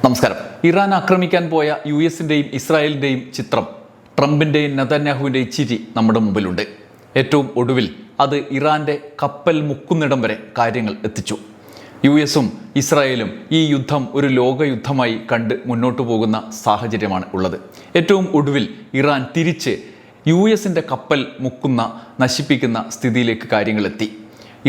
നമസ്കാരം. ഇറാൻ ആക്രമിക്കാൻ പോയ യുഎസിൻ്റെയും ഇസ്രായേലിൻ്റെയും ചിത്രം, ട്രംപിൻ്റെയും നെതന്യാഹുവിൻ്റെയും ചിരി നമ്മുടെ മുമ്പിലുണ്ട്. ഏറ്റവും ഒടുവിൽ അത് ഇറാൻ്റെ കപ്പൽ മുക്കുന്നിടം വരെ കാര്യങ്ങൾ എത്തിച്ചു. യുഎസും ഇസ്രായേലും ഈ യുദ്ധം ഒരു ലോകയുദ്ധമായി കണ്ട് മുന്നോട്ട് പോകുന്ന സാഹചര്യമാണ് ഉള്ളത്. ഏറ്റവും ഒടുവിൽ ഇറാൻ തിരിച്ച് യുഎസിൻ്റെ കപ്പൽ മുക്കുന്ന, നശിപ്പിക്കുന്ന സ്ഥിതിയിലേക്ക് കാര്യങ്ങളെത്തി.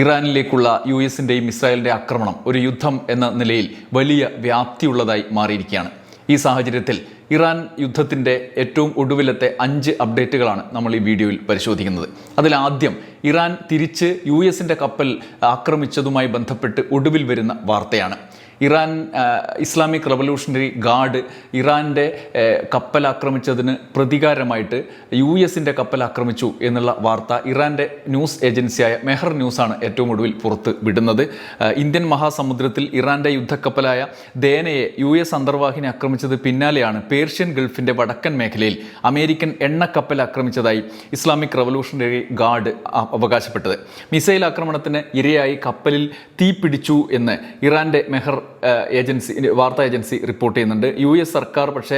ഇറാനിലേക്കുള്ള യുഎസിൻ്റെയും ഇസ്രായേലിൻ്റെ ആക്രമണം ഒരു യുദ്ധം എന്ന നിലയിൽ വലിയ വ്യാപ്തിയുള്ളതായി മാറിയിരിക്കുകയാണ്. ഈ സാഹചര്യത്തിൽ ഇറാൻ യുദ്ധത്തിൻ്റെ ഏറ്റവും ഒടുവിലത്തെ 5 അപ്ഡേറ്റുകളാണ് നമ്മൾ ഈ വീഡിയോയിൽ പരിശോധിക്കുന്നത്. അതിലാദ്യം ഇറാൻ തിരിച്ച് യുഎസിൻ്റെ കപ്പൽ ആക്രമിച്ചതുമായി ബന്ധപ്പെട്ട് ഒടുവിൽ വരുന്ന വാർത്തയാണ്. ഇറാൻ ഇസ്ലാമിക് റവല്യൂഷണറി ഗാർഡ് ഇറാൻ്റെ കപ്പൽ ആക്രമിച്ചതിന് പ്രതികാരമായിട്ട് യുഎസിൻ്റെ കപ്പൽ ആക്രമിച്ചു എന്നുള്ള വാർത്ത ഇറാൻ്റെ ന്യൂസ് ഏജൻസിയായ മെഹർ ന്യൂസാണ് ഏറ്റവും ഒടുവിൽ പുറത്ത് വിടുന്നത്. ഇന്ത്യൻ മഹാസമുദ്രത്തിൽ ഇറാൻ്റെ യുദ്ധക്കപ്പലായ ദേനയെ യുഎസ് അന്തർവാഹിനി ആക്രമിച്ചത് പിന്നാലെയാണ് പേർഷ്യൻ ഗൾഫിൻ്റെ വടക്കൻ മേഖലയിൽ അമേരിക്കൻ എണ്ണക്കപ്പൽ ആക്രമിച്ചതായി ഇസ്ലാമിക് റവല്യൂഷണറി ഗാർഡ് അവകാശപ്പെട്ടത്. മിസൈൽ ആക്രമണത്തിന് ഇരയായി കപ്പലിൽ തീ പിടിച്ചു എന്ന് ഇറാൻ്റെ മെഹർ വാർത്താ ഏജൻസി റിപ്പോർട്ട് ചെയ്യുന്നുണ്ട്. യുഎസ് സർക്കാർ പക്ഷേ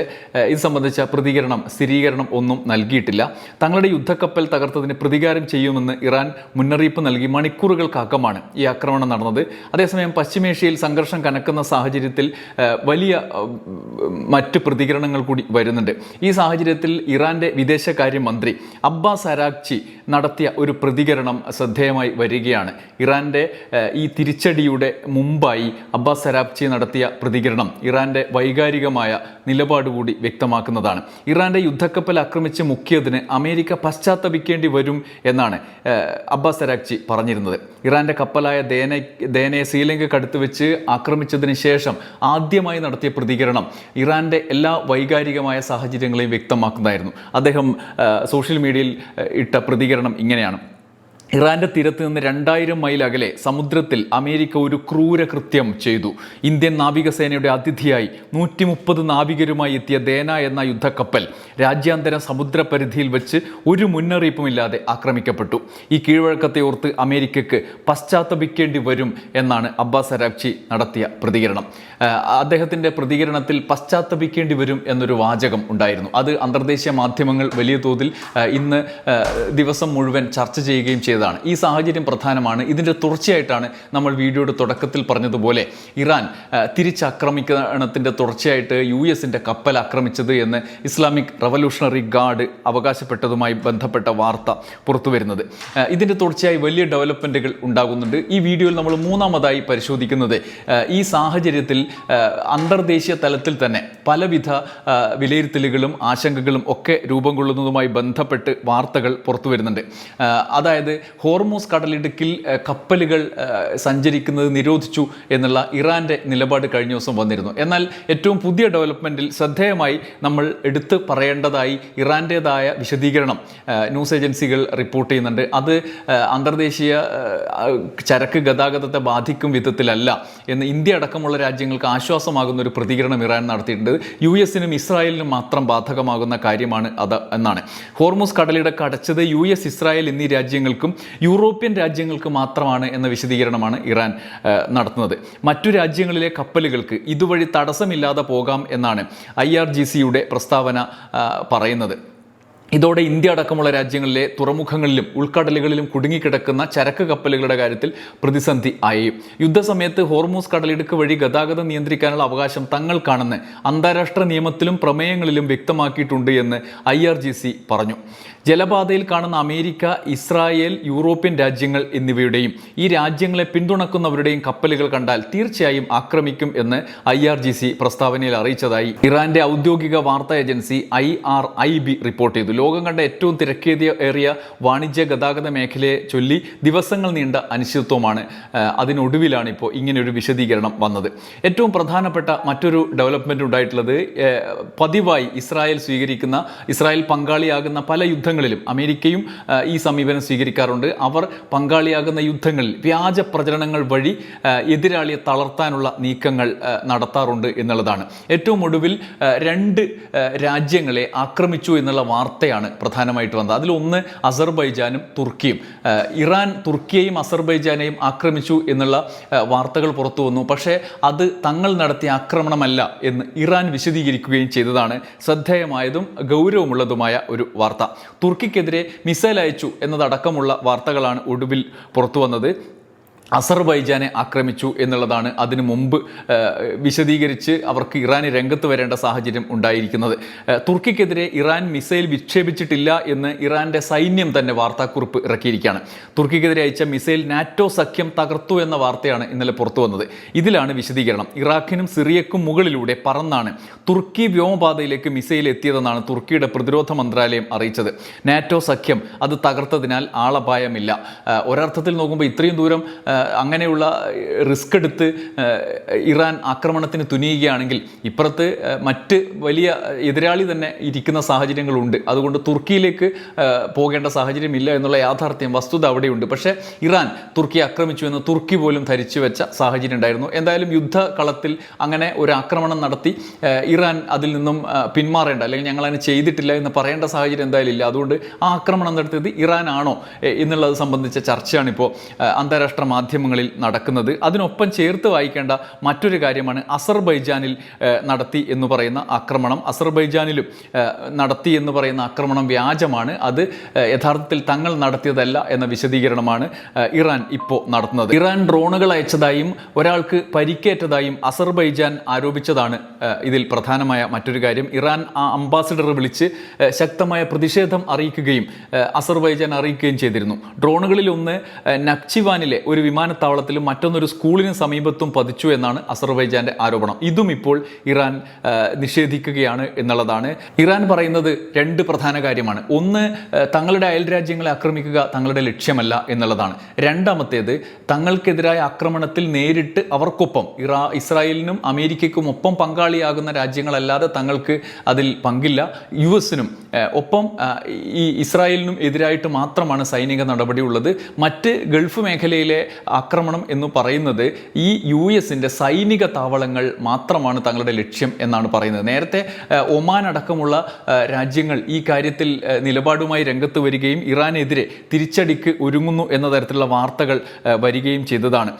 ഇത് സംബന്ധിച്ച സ്ഥിരീകരണം ഒന്നും നൽകിയിട്ടില്ല. തങ്ങളുടെ യുദ്ധക്കപ്പൽ തകർത്തതിന് പ്രതികാരം ചെയ്യുമെന്ന് ഇറാൻ മുന്നറിയിപ്പ് നൽകി മണിക്കൂറുകൾക്കകമാണ് ഈ ആക്രമണം നടന്നത്. അതേസമയം പശ്ചിമേഷ്യയിൽ സംഘർഷം കനക്കുന്ന സാഹചര്യത്തിൽ വലിയ മറ്റ് പ്രതികരണങ്ങൾ കൂടി വരുന്നുണ്ട്. ഈ സാഹചര്യത്തിൽ ഇറാൻ്റെ വിദേശകാര്യമന്ത്രി അബ്ബാസ് അരാഗ്ചി നടത്തിയ ഒരു പ്രതികരണം ശ്രദ്ധേയമായി വരികയാണ്. ഇറാൻ്റെ ഈ തിരിച്ചടിയുടെ മുമ്പായി അബ്ബാസ് അരാഗ്ചി നടത്തിയ പ്രതികരണം ഇറാൻ്റെ വൈകാരികമായ നിലപാട് കൂടി വ്യക്തമാക്കുന്നതാണ്. ഇറാൻ്റെ യുദ്ധക്കപ്പൽ ആക്രമിച്ച് മുക്കിയതിന് അമേരിക്ക പശ്ചാത്തപിക്കേണ്ടി വരും എന്നാണ് അബ്ബാസ് അരാഗ്ചി പറഞ്ഞിരുന്നത്. ഇറാൻ്റെ കപ്പലായ ദേനയെ ശ്രീലങ്കയ്ക്കടുത്ത് വെച്ച് ആക്രമിച്ചതിന് ശേഷം ആദ്യമായി നടത്തിയ പ്രതികരണം ഇറാൻ്റെ എല്ലാ വൈകാരികമായ സാഹചര്യങ്ങളെയും വ്യക്തമാക്കുന്നതായിരുന്നു. അദ്ദേഹം സോഷ്യൽ മീഡിയയിൽ ഇട്ട പ്രതികരണം ഇങ്ങനെയാണ്: ഇറാൻ്റെ തീരത്ത് നിന്ന് 2000 മൈൽ അകലെ സമുദ്രത്തിൽ അമേരിക്ക ഒരു ക്രൂരകൃത്യം ചെയ്തു. ഇന്ത്യൻ നാവികസേനയുടെ അതിഥിയായി 130 നാവികരുമായി എത്തിയ ദേന എന്ന യുദ്ധക്കപ്പൽ രാജ്യാന്തര സമുദ്രപരിധിയിൽ വെച്ച് ഒരു മുന്നറിയിപ്പുമില്ലാതെ ആക്രമിക്കപ്പെട്ടു. ഈ കീഴ്വഴക്കത്തെ ഓർത്ത് അമേരിക്കയ്ക്ക് പശ്ചാത്തപിക്കേണ്ടി വരും എന്നാണ് അബ്ബാസ് അരാഗ്ചി നടത്തിയ പ്രതികരണം. അദ്ദേഹത്തിൻ്റെ പ്രതികരണത്തിൽ പശ്ചാത്തപിക്കേണ്ടി വരും എന്നൊരു വാചകം ഉണ്ടായിരുന്നു. അത് അന്തർദേശീയ മാധ്യമങ്ങൾ വലിയ തോതിൽ ഇന്ന് ദിവസം മുഴുവൻ ചർച്ച ചെയ്യുകയും ചെയ്തു. ഈ സാഹചര്യം പ്രധാനമാണ്. ഇതിൻ്റെ തുടർച്ചയായിട്ടാണ് നമ്മൾ വീഡിയോയുടെ തുടക്കത്തിൽ പറഞ്ഞതുപോലെ ഇറാൻ തിരിച്ചാക്രമിക്കണത്തിൻ്റെ തുടർച്ചയായിട്ട് യുഎസിൻ്റെ കപ്പൽ ആക്രമിച്ചത് എന്ന് ഇസ്ലാമിക് റവല്യൂഷണറി ഗാർഡ് അവകാശപ്പെട്ടതുമായി ബന്ധപ്പെട്ട വാർത്ത പുറത്തു വരുന്നത്. ഇതിൻ്റെ തുടർച്ചയായി വലിയ ഡെവലപ്മെൻറ്റുകൾ ഉണ്ടാകുന്നുണ്ട്. ഈ വീഡിയോയിൽ നമ്മൾ മൂന്നാമതായി പരിശോധിക്കുന്നത് ഈ സാഹചര്യത്തിൽ അന്തർദേശീയ തലത്തിൽ തന്നെ പലവിധ വിലയിരുത്തലുകളും ആശങ്കകളും ഒക്കെ രൂപം കൊള്ളുന്നതുമായി ബന്ധപ്പെട്ട് വാർത്തകൾ പുറത്തു വരുന്നുണ്ട്. അതായത് ഹോർമൂസ് കടലിടുക്കിൽ കപ്പലുകൾ സഞ്ചരിക്കുന്നത് നിരോധിച്ചു എന്നുള്ള ഇറാൻ്റെ നിലപാട് കഴിഞ്ഞ ദിവസം വന്നിരുന്നു. എന്നാൽ ഏറ്റവും പുതിയ ഡെവലപ്മെൻറ്റിൽ ശ്രദ്ധേയമായി നമ്മൾ എടുത്തു പറയേണ്ടതായി ഇറാൻ്റേതായ വിശദീകരണം ന്യൂസ് ഏജൻസികൾ റിപ്പോർട്ട് ചെയ്യുന്നുണ്ട്. അത് അന്തർദേശീയ ചരക്ക് ഗതാഗതത്തെ ബാധിക്കും വിധത്തിലല്ല എന്ന് ഇന്ത്യ അടക്കമുള്ള രാജ്യങ്ങൾക്ക് ആശ്വാസമാകുന്ന ഒരു പ്രതികരണം ഇറാൻ നടത്തിയിട്ടുണ്ട്. യുഎസിനും ഇസ്രായേലിനും മാത്രം ബാധകമാകുന്ന കാര്യമാണ് അത് എന്നാണ്. ഹോർമൂസ് കടലിടുക്ക് അടച്ചത് യുഎസ്, ഇസ്രായേൽ എന്നീ രാജ്യങ്ങൾക്കും യൂറോപ്യൻ രാജ്യങ്ങൾക്ക് മാത്രമാണ് എന്ന വിശദീകരണമാണ് ഇറാൻ നടത്തുന്നത്. മറ്റു രാജ്യങ്ങളിലെ കപ്പലുകൾക്ക് ഇതുവഴി തടസ്സമില്ലാതെ പോകാം എന്നാണ് IRGCയുടെ പ്രസ്താവന പറയുന്നത്. ഇതോടെ ഇന്ത്യ അടക്കമുള്ള രാജ്യങ്ങളിലെ തുറമുഖങ്ങളിലും ഉൾക്കടലുകളിലും കുടുങ്ങിക്കിടക്കുന്ന ചരക്ക് കപ്പലുകളുടെ കാര്യത്തിൽ പ്രതിസന്ധി ആയി. യുദ്ധസമയത്ത് ഹോർമൂസ് കടലിടുക്ക് വഴി ഗതാഗതം നിയന്ത്രിക്കാനുള്ള അവകാശം തങ്ങൾക്കാണെന്ന് അന്താരാഷ്ട്ര നിയമത്തിലും പ്രമേയങ്ങളിലും വ്യക്തമാക്കിയിട്ടുണ്ട് എന്ന് IRGC പറഞ്ഞു. ജലപാതയിൽ കാണുന്ന അമേരിക്ക, ഇസ്രായേൽ, യൂറോപ്യൻ രാജ്യങ്ങൾ എന്നിവയുടെയും ഈ രാജ്യങ്ങളെ പിന്തുണക്കുന്നവരുടെയും കപ്പലുകൾ കണ്ടാൽ തീർച്ചയായും ആക്രമിക്കും എന്ന് IRGC പ്രസ്താവനയിൽ അറിയിച്ചതായി ഇറാന്റെ ഔദ്യോഗിക വാർത്താ ഏജൻസി IRIB റിപ്പോർട്ട് ചെയ്തു. ലോകം കണ്ട ഏറ്റവും തിരക്കേറിയ വാണിജ്യ ഗതാഗത മേഖലയെ ചൊല്ലി ദിവസങ്ങൾ നീണ്ട അനിശ്ചിതത്വമാണ്. അതിനൊടുവിലാണ് ഇപ്പോൾ ഇങ്ങനെയൊരു വിശദീകരണം വന്നത്. ഏറ്റവും പ്രധാനപ്പെട്ട മറ്റൊരു ഡെവലപ്മെൻറ്റ് ഉണ്ടായിട്ടുള്ളത്, പതിവായി ഇസ്രായേൽ പങ്കാളിയാകുന്ന പല യുദ്ധങ്ങളിലും അമേരിക്കയും ഈ സമീപനം സ്വീകരിക്കാറുണ്ട്. അവർ പങ്കാളിയാകുന്ന യുദ്ധങ്ങളിൽ വ്യാജ പ്രചരണങ്ങൾ വഴി എതിരാളിയെ തളർത്താനുള്ള നീക്കങ്ങൾ നടത്താറുണ്ട് എന്നുള്ളതാണ്. ഏറ്റവും ഒടുവിൽ 2 രാജ്യങ്ങളെ ആക്രമിച്ചു എന്നുള്ള വാർത്തയാണ് വാർത്തയാണ് പ്രധാനമായിട്ട് വന്നത്. അതിലൊന്ന് അസർബൈജാനും തുർക്കിയും. ഇറാൻ തുർക്കിയെയും അസർബൈജാനെയും ആക്രമിച്ചു എന്നുള്ള വാർത്തകൾ പുറത്തു വന്നു. പക്ഷേ അത് തങ്ങൾ നടത്തിയ ആക്രമണമല്ല എന്ന് ഇറാൻ വിശദീകരിക്കുകയും ചെയ്തതാണ് ശ്രദ്ധേയമായതും ഗൗരവമുള്ളതുമായ ഒരു വാർത്ത. തുർക്കിക്കെതിരെ മിസൈൽ അയച്ചു എന്നതടക്കമുള്ള വാർത്തകളാണ് ഒടുവിൽ പുറത്തു വന്നത്. അസർബൈജാനെ ആക്രമിച്ചു എന്നുള്ളതാണ് അതിനു മുമ്പ് വിശദീകരിച്ച് അവർക്ക് ഇറാന് രംഗത്ത് വരേണ്ട സാഹചര്യം ഉണ്ടായിരിക്കുന്നത്. തുർക്കിക്കെതിരെ ഇറാൻ മിസൈൽ വിക്ഷേപിച്ചിട്ടില്ല എന്ന് ഇറാൻ്റെ സൈന്യം തന്നെ വാർത്താക്കുറിപ്പ് ഇറക്കിയിരിക്കുകയാണ്. തുർക്കിക്കെതിരെ അയച്ച മിസൈൽ നാറ്റോ സഖ്യം തകർത്തു എന്ന വാർത്തയാണ് ഇന്നലെ പുറത്തു വന്നത്. ഇതിലാണ് വിശദീകരണം. ഇറാഖിനും സിറിയക്കും മുകളിലൂടെ പറന്നാണ് തുർക്കി വ്യോമപാതയിലേക്ക് മിസൈൽ എത്തിയതെന്നാണ് തുർക്കിയുടെ പ്രതിരോധ മന്ത്രാലയം അറിയിച്ചത്. നാറ്റോ സഖ്യം അത് തകർത്തതിനാൽ ആളപായമില്ല. ഒരർത്ഥത്തിൽ നോക്കുമ്പോൾ ഇത്രയും ദൂരം അങ്ങനെയുള്ള റിസ്ക് എടുത്ത് ഇറാൻ ആക്രമണത്തിന് തുനിയുകയാണെങ്കിൽ ഇപ്പുറത്ത് മറ്റ് വലിയ എതിരാളി തന്നെ ഇരിക്കുന്ന സാഹചര്യങ്ങളുണ്ട്. അതുകൊണ്ട് തുർക്കിയിലേക്ക് പോകേണ്ട സാഹചര്യമില്ല എന്നുള്ള യാഥാർത്ഥ്യം, വസ്തുത അവിടെയുണ്ട്. പക്ഷേ ഇറാൻ തുർക്കിയെ ആക്രമിച്ചു എന്ന് തുർക്കി പോലും ധരിച്ചു വെച്ച സാഹചര്യം ഉണ്ടായിരുന്നു. എന്തായാലും യുദ്ധകളത്തിൽ അങ്ങനെ ഒരു ആക്രമണം നടത്തി ഇറാൻ അതിൽ നിന്നും പിന്മാറേണ്ട, അല്ലെങ്കിൽ ഞങ്ങൾ അതിന് ചെയ്തിട്ടില്ല എന്ന് പറയേണ്ട സാഹചര്യം എന്തായാലും ഇല്ല. അതുകൊണ്ട് ആ ആക്രമണം നടത്തിയത് ഇറാൻ ആണോ എന്നുള്ളത് സംബന്ധിച്ച ചർച്ചയാണ് ഇപ്പോൾ അന്താരാഷ്ട്ര മാധ്യമങ്ങളിൽ നടക്കുന്നത്. അതിനൊപ്പം ചേർത്ത് വായിക്കേണ്ട മറ്റൊരു കാര്യമാണ് അസർബൈജാനിൽ നടത്തി എന്ന് പറയുന്ന ആക്രമണം. അസർബൈജാനിലും നടത്തി എന്ന് പറയുന്ന ആക്രമണം വ്യാജമാണ്. അത് യഥാർത്ഥത്തിൽ തങ്ങൾ നടത്തിയതല്ല എന്ന വിശദീകരണമാണ് ഇറാൻ ഇപ്പോൾ നടത്തുന്നത്. ഇറാൻ ഡ്രോണുകൾ അയച്ചതായും ഒരാൾക്ക് പരിക്കേറ്റതായും അസർബൈജാൻ ആരോപിച്ചതാണ് ഇതിൽ പ്രധാനമായ മറ്റൊരു കാര്യം. ഇറാൻ ആ അംബാസിഡറെ വിളിച്ച് ശക്തമായ പ്രതിഷേധം അറിയിക്കുകയും അസർബൈജാൻ അറിയിക്കുകയും ചെയ്തിരുന്നു. ഡ്രോണുകളിൽ ഒന്ന് നഖ്ചിവാനിലെ ഒരു വിമാനത്താവളത്തിലും മറ്റൊന്നൊരു സ്കൂളിന് സമീപത്തും പതിച്ചു എന്നാണ് അസർബൈജാന്റെ ആരോപണം. ഇതും ഇപ്പോൾ ഇറാൻ നിഷേധിക്കുകയാണ് എന്നുള്ളതാണ്. ഇറാൻ പറയുന്നത് രണ്ട് പ്രധാന കാര്യമാണ്. ഒന്ന്, തങ്ങളുടെ അയൽരാജ്യങ്ങളെ ആക്രമിക്കുക തങ്ങളുടെ ലക്ഷ്യമല്ല എന്നുള്ളതാണ്. രണ്ടാമത്തേത്, തങ്ങൾക്കെതിരായ ആക്രമണത്തിൽ നേരിട്ട് അവർക്കൊപ്പം ഇസ്രായേലിനും അമേരിക്കയ്ക്കും ഒപ്പം പങ്കാളിയാകുന്ന രാജ്യങ്ങളല്ലാതെ തങ്ങൾക്ക് അതിൽ പങ്കില്ല. US-നും ഒപ്പം ഈ ഇസ്രായേലിനും എതിരായിട്ട് മാത്രമാണ് സൈനിക നടപടി ഉള്ളത്. മറ്റ് ഗൾഫ് മേഖലയിലെ ആക്രമണം എന്ന് പറയുന്നത് ഈ US-ന്റെ സൈനിക താവളങ്ങൾ മാത്രമാണ് തങ്ങളുടെ ലക്ഷ്യം എന്നാണ് പറയുന്നത്. നേരത്തെ ഒമാൻ അടക്കമുള്ള രാജ്യങ്ങൾ ഈ കാര്യത്തിൽ നിലപാടുമായി രംഗത്ത് വരികയും ഇറാനെതിരെ തിരിച്ചടിക്ക് ഒരുങ്ങുന്നു എന്ന തരത്തിലുള്ള വാർത്തകൾ വരികയും ചെയ്തതാണ്.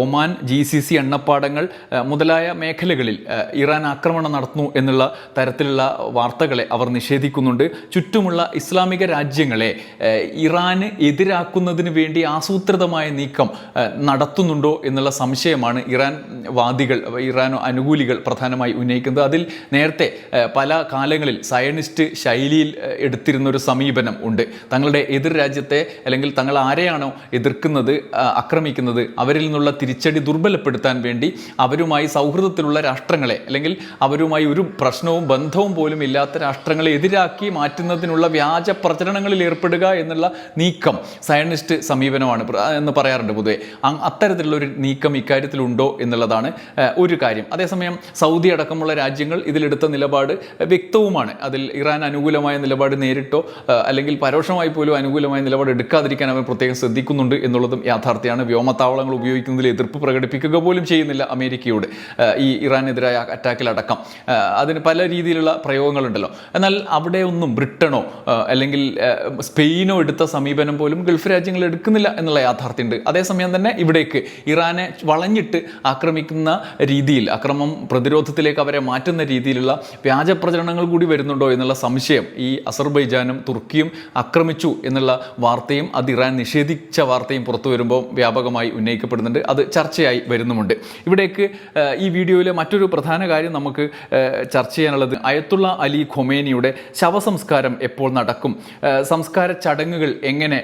ഒമാൻ, GCC എണ്ണപ്പാടങ്ങൾ മുതലായ മേഖലകളിൽ ഇറാൻ ആക്രമണം നടത്തുന്നു എന്നുള്ള തരത്തിലുള്ള വാർത്തകളെ അവർ നിഷേധിക്കുന്നുണ്ട്. ചുറ്റുമുള്ള ഇസ്ലാമിക രാജ്യങ്ങളെ ഇറാന് എതിരാക്കുന്നതിന് വേണ്ടി ആസൂത്രിതമായ നീക്കം നടത്തുന്നുണ്ടോ എന്നുള്ള സംശയമാണ് ഇറാൻ വാദികൾ, ഇറാൻ അനുകൂലികൾ പ്രധാനമായി ഉന്നയിക്കുന്നത്. അതിൽ നേരത്തെ പല കാലങ്ങളിൽ സയനിസ്റ്റ് ശൈലിയിൽ എടുത്തിരുന്ന ഒരു സമീപനം ഉണ്ട്. തങ്ങളുടെ എതിർ രാജ്യത്തെ അല്ലെങ്കിൽ തങ്ങൾ ആരെയാണോ എതിർക്കുന്നത്, ആക്രമിക്കുന്നത്, അവരിൽ നിന്നുള്ള തിരിച്ചടി ദുർബലപ്പെടുത്താൻ വേണ്ടി അവരുമായി സൗഹൃദത്തിലുള്ള രാഷ്ട്രങ്ങളെ അല്ലെങ്കിൽ അവരുമായി ഒരു പ്രശ്നവും ബന്ധവും പോലും ഇല്ലാത്ത രാഷ്ട്രങ്ങളെ എതിരാക്കി മാറ്റുന്നതിനുള്ള വ്യാജ പ്രചരണങ്ങളിൽ ഏർപ്പെടുക എന്നുള്ള നീക്കം സയനിസ്റ്റ് സമീപനമാണ് എന്ന് പറയാറുണ്ട് പൊതുവെ. അത്തരത്തിലുള്ള ഒരു നീക്കം ഇക്കാര്യത്തിലുണ്ടോ എന്നുള്ളതാണ് ഒരു കാര്യം. അതേസമയം സൗദി അടക്കമുള്ള രാജ്യങ്ങൾ ഇതിലെടുത്ത നിലപാട് വ്യക്തവുമാണ്. അതിൽ ഇറാൻ അനുകൂലമായ നിലപാട് നേരിട്ടോ അല്ലെങ്കിൽ പരോക്ഷമായി പോലും അനുകൂലമായ നിലപാട് എടുക്കാതിരിക്കാൻ അവർ പ്രത്യേകം ശ്രദ്ധിക്കുന്നുണ്ട് എന്നുള്ളതും യാഥാർത്ഥ്യമാണ്. വ്യോമത്താവളങ്ങൾ ഉപയോഗിക്കുന്നതിൽ എതിർപ്പ് പ്രകടിപ്പിക്കുക പോലും ചെയ്യുന്നില്ല അമേരിക്കയോട് ഈ ഇറാനെതിരായ അറ്റാക്കിലടക്കം. അതിന് പല രീതിയിലുള്ള പ്രയോഗങ്ങളുണ്ടല്ലോ. എന്നാൽ അവിടെ ഒന്നും ബ്രിട്ടനോ അല്ലെങ്കിൽ സ്പെയിനോ എടുത്ത സമീപനം പോലും ഗൾഫ് രാജ്യങ്ങൾ എടുക്കുന്നില്ല എന്നുള്ള യാഥാർത്ഥ്യമുണ്ട്. അതേസമയം തന്നെ ഇവിടേക്ക് ഇറാനെ വളഞ്ഞിട്ട് ആക്രമിക്കുന്ന രീതിയിൽ, അക്രമം പ്രതിരോധത്തിലേക്ക് അവരെ മാറ്റുന്ന രീതിയിലുള്ള വ്യാജ പ്രചരണങ്ങൾ കൂടി വരുന്നുണ്ടോ എന്നുള്ള സംശയം ഈ അസർബൈജാനും തുർക്കിയും ആക്രമിച്ചു എന്നുള്ള വാർത്തയും അത് ഇറാൻ നിഷേധിച്ച വാർത്തയും പുറത്തു വരുമ്പോൾ വ്യാപകമായി ഉന്നയിക്കപ്പെടുന്നുണ്ട്. അത് ചർച്ചയായി വരുന്നുമുണ്ട്. ഇവിടേക്ക് ഈ വീഡിയോയിലെ മറ്റൊരു പ്രധാന കാര്യം നമുക്ക് ചർച്ച ചെയ്യാനുള്ളത് അയത്തുള്ള അലി ഖൊമേനിയുടെ ശവസംസ്കാരം എപ്പോൾ നടക്കും, സംസ്കാര ചടങ്ങുകൾ എങ്ങനെ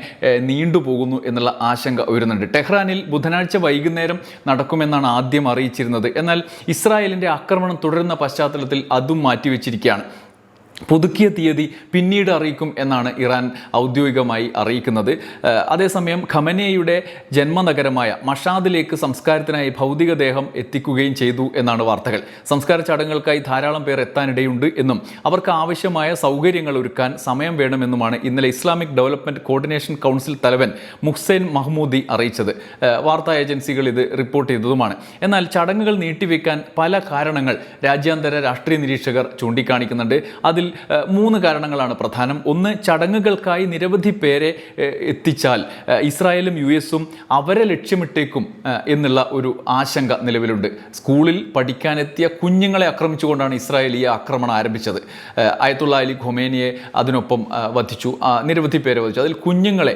നീണ്ടുപോകുന്നു എന്നുള്ള ആശങ്ക ഉയരുന്നുണ്ട്. ടെഹ്റാനിൽ ബുധനാഴ്ച വൈകുന്നേരം നടക്കുമെന്നാണ് ആദ്യം അറിയിച്ചിരുന്നത്. എന്നാൽ ഇസ്രായേലിൻ്റെ ആക്രമണം തുടരുന്ന പശ്ചാത്തലത്തിൽ അതും മാറ്റിവെച്ചിരിക്കുകയാണ്. പുതുക്കിയ തീയതി പിന്നീട് അറിയിക്കും എന്നാണ് ഇറാൻ ഔദ്യോഗികമായി അറിയിക്കുന്നത്. അതേസമയം ഖമനേയുടെ ജന്മനഗരമായ മഷാദിലേക്ക് സംസ്കാരത്തിനായി ഭൗതികദേഹം എത്തിക്കുകയും ചെയ്തു എന്നാണ് വാർത്തകൾ. സംസ്കാര ചടങ്ങുകൾക്കായി ധാരാളം പേർ എത്താനിടയുണ്ട് എന്നും അവർക്ക് ആവശ്യമായ സൗകര്യങ്ങൾ ഒരുക്കാൻ സമയം വേണമെന്നുമാണ് ഇന്നലെ ഇസ്ലാമിക് ഡെവലപ്മെൻറ്റ് കോർഡിനേഷൻ കൗൺസിൽ തലവൻ മുഹ്സൈൻ മഹ്മൂദി അറിയിച്ചത്. വാർത്താ ഏജൻസികൾ ഇത് റിപ്പോർട്ട് ചെയ്തതുമാണ്. എന്നാൽ ചടങ്ങുകൾ നീട്ടിവെക്കാൻ പല കാരണങ്ങൾ രാജ്യാന്തര രാഷ്ട്രീയ നിരീക്ഷകർ ചൂണ്ടിക്കാണിക്കുന്നുണ്ട്. അതിൽ മൂന്ന് കാരണങ്ങളാണ് പ്രധാനം. ഒന്ന്, ചടങ്ങുകൾക്കായി നിരവധി പേരെ എത്തിച്ചാൽ ഇസ്രായേലും യു എസും അവരെ ലക്ഷ്യമിട്ടേക്കും എന്നുള്ള ഒരു ആശങ്ക നിലവിലുണ്ട്. സ്കൂളിൽ പഠിക്കാനെത്തിയ കുഞ്ഞുങ്ങളെ ആക്രമിച്ചുകൊണ്ടാണ് ഇസ്രായേൽ ഈ ആക്രമണം ആരംഭിച്ചത്. അയത്തുള്ള അലി ഖൊമേനിയെ അതിനൊപ്പം വധിച്ചു, നിരവധി പേരെ വധിച്ചു. അതിൽ കുഞ്ഞുങ്ങളെ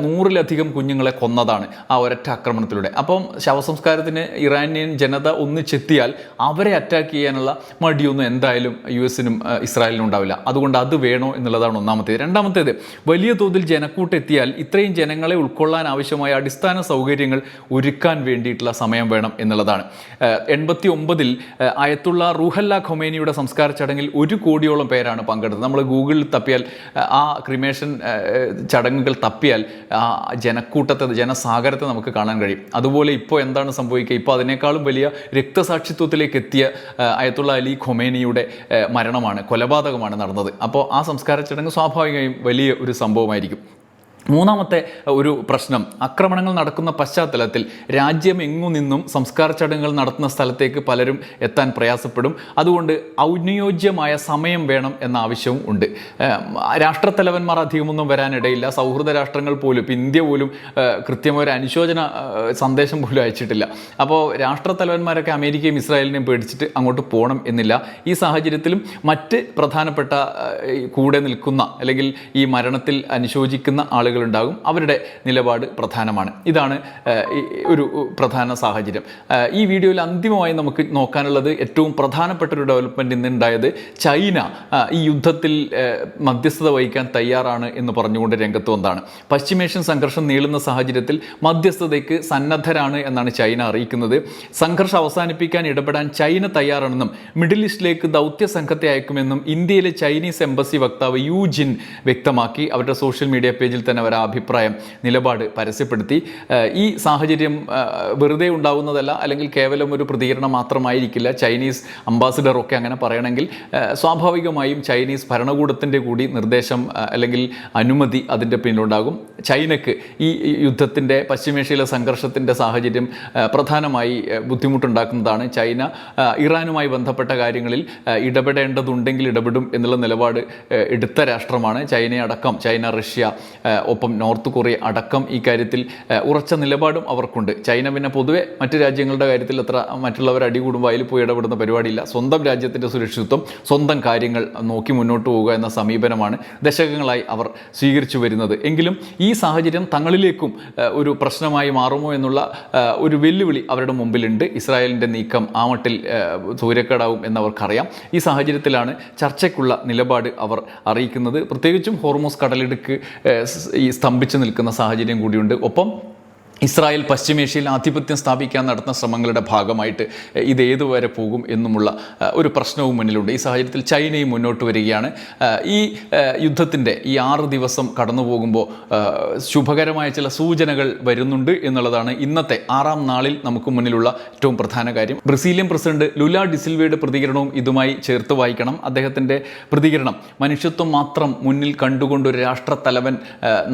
100-ലധികം കുഞ്ഞുങ്ങളെ കൊന്നതാണ് ആ ഒരൊറ്റ ആക്രമണത്തിലൂടെ. അപ്പം ശവസംസ്കാരത്തിന് ഇറാനിയൻ ജനത ഒന്നിച്ചെത്തിയാൽ അവരെ അറ്റാക്ക് ചെയ്യാനുള്ള മടിയൊന്നും എന്തായാലും യു എസിനും ഇസ്രായേലിനും ഉണ്ടാവില്ല. അതുകൊണ്ട് അത് വേണോ എന്നുള്ളതാണ് ഒന്നാമത്തേത്. രണ്ടാമത്തേത്, വലിയ തോതിൽ ജനക്കൂട്ടെത്തിയാൽ ഇത്രയും ജനങ്ങളെ ഉൾക്കൊള്ളാൻ ആവശ്യമായ അടിസ്ഥാന സൗകര്യങ്ങൾ ഒരുക്കാൻ വേണ്ടിയിട്ടുള്ള സമയം വേണം എന്നുള്ളതാണ്. 89-ൽ അയത്തുള്ള റൂഹല്ല ഖൊമേനിയുടെ സംസ്കാര ചടങ്ങിൽ 1 കോടിയോളം പേരാണ് പങ്കെടുത്തത്. നമ്മൾ ഗൂഗിളിൽ തപ്പിയാൽ ആ ക്രിമേഷൻ ചടങ്ങുകൾ തപ്പിയാൽ ആ ജനക്കൂട്ടത്തെ, ജനസാഗരത്തെ നമുക്ക് കാണാൻ കഴിയും. അതുപോലെ ഇപ്പോൾ എന്താണ് സംഭവിക്കുക? ഇപ്പോൾ അതിനേക്കാളും വലിയ രക്തസാക്ഷിത്വത്തിലേക്ക് എത്തിയ അയത്തുള്ള അലി ഖൊമേനിയുടെ മരണമാണ്, കൊലപാതകമാണ് നടന്നത്. അപ്പോൾ ആ സംസ്കാര ചടങ്ങ് സ്വാഭാവികമായും വലിയ ഒരു സംഭവമായിരിക്കും. മൂന്നാമത്തെ ഒരു പ്രശ്നം, ആക്രമണങ്ങൾ നടക്കുന്ന പശ്ചാത്തലത്തിൽ രാജ്യം എങ്ങു നിന്നും സംസ്കാര ചടങ്ങുകൾ നടത്തുന്ന സ്ഥലത്തേക്ക് പലരും എത്താൻ പ്രയാസപ്പെടും. അതുകൊണ്ട് അനുയോജ്യമായ സമയം വേണം എന്ന ആവശ്യവും ഉണ്ട്. രാഷ്ട്രത്തലവന്മാർ അധികമൊന്നും വരാനിടയില്ല. സൗഹൃദ രാഷ്ട്രങ്ങൾ പോലും, ഇപ്പം ഇന്ത്യ പോലും കൃത്യമായ ഒരു അനുശോചന സന്ദേശം പോലും അയച്ചിട്ടില്ല. അപ്പോൾ രാഷ്ട്രത്തലവന്മാരൊക്കെ അമേരിക്കയും ഇസ്രായേലിനെയും പേടിച്ചിട്ട് അങ്ങോട്ട് പോകണം എന്നില്ല. ഈ സാഹചര്യത്തിലും മറ്റ് പ്രധാനപ്പെട്ട കൂടെ നിൽക്കുന്ന അല്ലെങ്കിൽ ഈ മരണത്തിൽ അനുശോചിക്കുന്ന ആളുകൾ ഉണ്ടാകും. അവരുടെ നിലപാട് പ്രധാനമാണ്. ഇതാണ് ഒരു പ്രധാന സാഹചര്യം. ഈ വീഡിയോയിൽ അന്തിമമായി നമുക്ക് നോക്കാനുള്ളത് ഏറ്റവും പ്രധാനപ്പെട്ട ഒരു ഡെവലപ്മെൻറ്റ് ഇന്നുണ്ടായത്, ചൈന ഈ യുദ്ധത്തിൽ മധ്യസ്ഥത വഹിക്കാൻ തയ്യാറാണ് എന്ന് പറഞ്ഞുകൊണ്ട് രംഗത്ത് വന്നതാണ്. പശ്ചിമേഷ്യൻ സംഘർഷം നീളുന്ന സാഹചര്യത്തിൽ മധ്യസ്ഥതയ്ക്ക് സന്നദ്ധരാണ് എന്നാണ് ചൈന അറിയിക്കുന്നത്. സംഘർഷം അവസാനിപ്പിക്കാൻ ഇടപെടാൻ ചൈന തയ്യാറാണെന്നും മിഡിൽ ഈസ്റ്റിലേക്ക് ദൗത്യ സംഘത്തെ അയക്കുമെന്നും ഇന്ത്യയിലെ ചൈനീസ് എംബസി വക്താവ് യു ജിൻ വ്യക്തമാക്കി. അവരുടെ സോഷ്യൽ മീഡിയ പേജിൽ തന്നെ അവർ അഭിപ്രായം, നിലപാട് പരസ്യപ്പെടുത്തി. ഈ സാഹചര്യം വെറുതെ ഉണ്ടാവുന്നതല്ല, അല്ലെങ്കിൽ കേവലം ഒരു പ്രതികരണം മാത്രമായിരിക്കില്ല. ചൈനീസ് അംബാസിഡറൊക്കെ അങ്ങനെ പറയണമെങ്കിൽ സ്വാഭാവികമായും ചൈനീസ് ഭരണകൂടത്തിൻ്റെ കൂടി നിർദ്ദേശം അല്ലെങ്കിൽ അനുമതി അതിൻ്റെ പിന്നിലുണ്ടാകും. ചൈനയ്ക്ക് ഈ യുദ്ധത്തിൻ്റെ, പശ്ചിമേഷ്യയിലെ സംഘർഷത്തിൻ്റെ സാഹചര്യം പ്രധാനമായി ബുദ്ധിമുട്ടുണ്ടാക്കുന്നതാണ്. ചൈന ഇറാനുമായി ബന്ധപ്പെട്ട കാര്യങ്ങളിൽ ഇടപെടേണ്ടതുണ്ടെങ്കിൽ ഇടപെടും എന്നുള്ള നിലപാട് എടുത്ത രാഷ്ട്രമാണ്. ചൈനയടക്കം, ചൈന, റഷ്യ, ഒപ്പം നോർത്ത് കൊറിയ അടക്കം ഈ കാര്യത്തിൽ ഉറച്ച നിലപാടും അവർക്കുണ്ട്. ചൈന പിന്നെ പൊതുവെ മറ്റ് രാജ്യങ്ങളുടെ കാര്യത്തിൽ അത്ര മറ്റുള്ളവർ അടികൂടുമ്പോൾ അതിൽ പോയി ഇടപെടുന്ന പരിപാടിയില്ല. സ്വന്തം രാജ്യത്തിൻ്റെ സുരക്ഷിതത്വം, സ്വന്തം കാര്യങ്ങൾ നോക്കി മുന്നോട്ട് പോവുക എന്ന സമീപനമാണ് ദശകങ്ങളായി അവർ സ്വീകരിച്ചു വരുന്നത്. എങ്കിലും ഈ സാഹചര്യം തങ്ങളിലേക്കും ഒരു പ്രശ്നമായി മാറുമോ എന്നുള്ള ഒരു വെല്ലുവിളി അവരുടെ മുമ്പിലുണ്ട്. ഇസ്രായേലിൻ്റെ നീക്കം ആ മട്ടിൽ സൂര്യക്കേടാവും എന്നവർക്കറിയാം. ഈ സാഹചര്യത്തിലാണ് ചർച്ചയ്ക്കുള്ള നിലപാട് അവർ അറിയിക്കുന്നത്. പ്രത്യേകിച്ചും ഹോർമൂസ് കടലിടുക്ക് ഈ സ്തംഭിച്ചു നിൽക്കുന്ന സാഹചര്യം കൂടിയുണ്ട്. ഒപ്പം ഇസ്രായേൽ പശ്ചിമേഷ്യയിൽ ആധിപത്യം സ്ഥാപിക്കാൻ നടത്തുന്ന ശ്രമങ്ങളുടെ ഭാഗമായിട്ട് ഇത് ഏതുവരെ പോകും എന്നുമുള്ള ഒരു പ്രശ്നവും മുന്നിലുണ്ട്. ഈ സാഹചര്യത്തിൽ ചൈനയും മുന്നോട്ട് വരികയാണ്. ഈ യുദ്ധത്തിൻ്റെ ഈ 6 ദിവസം കടന്നു പോകുമ്പോൾ ശുഭകരമായ ചില സൂചനകൾ വരുന്നുണ്ട് എന്നുള്ളതാണ് ഇന്നത്തെ 6ാം നാളിൽ നമുക്ക് മുന്നിലുള്ള ഏറ്റവും പ്രധാന കാര്യം. ബ്രസീലിയൻ പ്രസിഡന്റ് ലുല ഡിസിൽവയുടെ പ്രതികരണവും ഇതുമായി ചേർത്ത് വായിക്കണം. അദ്ദേഹത്തിൻ്റെ പ്രതികരണം മനുഷ്യത്വം മാത്രം മുന്നിൽ കണ്ടുകൊണ്ട് ഒരു രാഷ്ട്രത്തലവൻ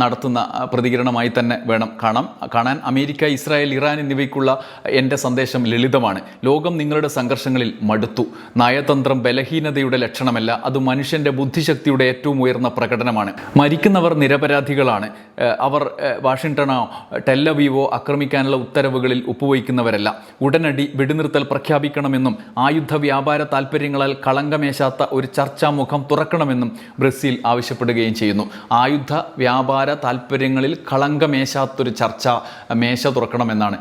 നടത്തുന്ന പ്രതികരണമായി തന്നെ വേണം കാണാൻ. അമേരിക്ക, ഇസ്രായേൽ, ഇറാൻ എന്നിവയ്ക്കുള്ള എൻ്റെ സന്ദേശം ലളിതമാണ്. ലോകം നിങ്ങളുടെ സംഘർഷങ്ങളിൽ മടുത്തു. നയതന്ത്രം ബലഹീനതയുടെ ലക്ഷണമല്ല, അത് മനുഷ്യൻ്റെ ബുദ്ധിശക്തിയുടെ ഏറ്റവും ഉയർന്ന പ്രകടനമാണ്. മരിക്കുന്നവർ നിരപരാധികളാണ്. അവർ വാഷിങ്ടണോ ടെല്ലവീവോ ആക്രമിക്കാനുള്ള ഉത്തരവുകളിൽ ഒപ്പുവയ്ക്കുന്നവരല്ല. ഉടനടി വെടിനിർത്തൽ പ്രഖ്യാപിക്കണമെന്നും ആയുധ വ്യാപാര താൽപ്പര്യങ്ങളാൽ കളങ്കമേശാത്ത ഒരു ചർച്ചാമുഖം തുറക്കണമെന്നും ബ്രസീൽ ആവശ്യപ്പെടുകയും ചെയ്യുന്നു. ആയുധ വ്യാപാര താൽപ്പര്യങ്ങളിൽ കളങ്കമേശാത്തൊരു ചർച്ച മേശ തുറക്കണമെന്നാണ്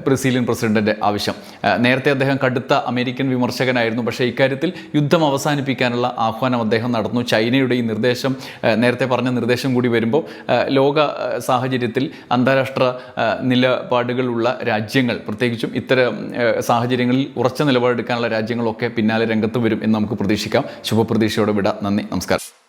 ബ്രസീലിയൻ പ്രസിഡന്റിൻ്റെ ആവശ്യം. നേരത്തെ അദ്ദേഹം കടുത്ത അമേരിക്കൻ വിമർശകനായിരുന്നു. പക്ഷേ ഇക്കാര്യത്തിൽ യുദ്ധം അവസാനിപ്പിക്കാനുള്ള ആഹ്വാനം അദ്ദേഹം നടന്നു. ചൈനയുടെ ഈ നിർദ്ദേശം, നേരത്തെ പറഞ്ഞ നിർദ്ദേശം കൂടി വരുമ്പോൾ ലോക സാഹചര്യത്തിൽ അന്താരാഷ്ട്ര നിലപാടുകളുള്ള രാജ്യങ്ങൾ, പ്രത്യേകിച്ചും ഇത്തരം സാഹചര്യങ്ങളിൽ ഉറച്ച നിലപാടെടുക്കാനുള്ള രാജ്യങ്ങളൊക്കെ പിന്നാലെ രംഗത്ത് വരും എന്ന് നമുക്ക് പ്രതീക്ഷിക്കാം. ശുഭപ്രതീക്ഷയോടെ വിട. നന്ദി, നമസ്കാരം.